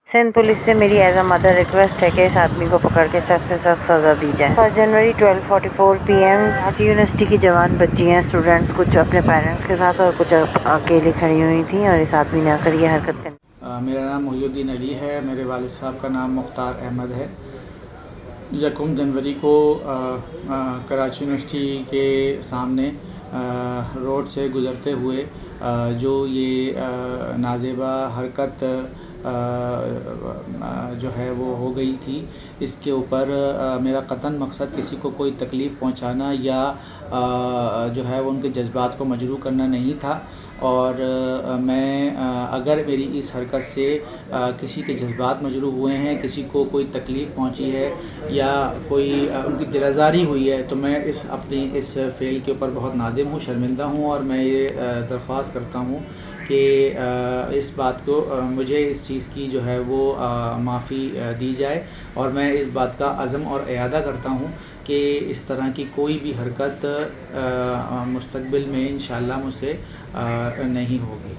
Sindh police سے میری as a mother request ہے کہ اس آدمی کو پکڑ کے سخت سے سخت سزا دی جائے۔ 1 جنوری 12:44 PM کراچی یونیورسٹی کی جوان بچیاں اسٹوڈنٹس کچھ اپنے پیرنٹس کے ساتھ اور کچھ اکیلی کھڑی ہوئی تھیں اور اس آدمی نے آ کر یہ حرکت کرنی۔ میرا نام محی الدین علی ہے، میرے والد صاحب کا نام مختار احمد ہے۔ 1 جنوری کو کراچی یونیورسٹی کے سامنے روڈ سے گزرتے ہوئے جو یہ نازیبا حرکت جو ہے وہ ہو گئی تھی، اس کے اوپر میرا قطعاً مقصد کسی کو کوئی تکلیف پہنچانا یا جو ہے وہ ان کے جذبات کو مجروح کرنا نہیں تھا، اور میں اگر میری اس حرکت سے کسی کے جذبات مجروح ہوئے ہیں، کسی کو کوئی تکلیف پہنچی ہے یا کوئی ان کی دل آزاری ہوئی ہے، تو میں اپنی اس فعل کے اوپر بہت نادم ہوں، شرمندہ ہوں، اور میں یہ درخواست کرتا ہوں کہ اس بات کو مجھے اس چیز کی جو ہے وہ معافی دی جائے، اور میں اس بات کا عزم اور اعادہ کرتا ہوں کہ اس طرح کی کوئی بھی حرکت مستقبل میں انشاءاللہ مجھ سے نہیں ہوگی۔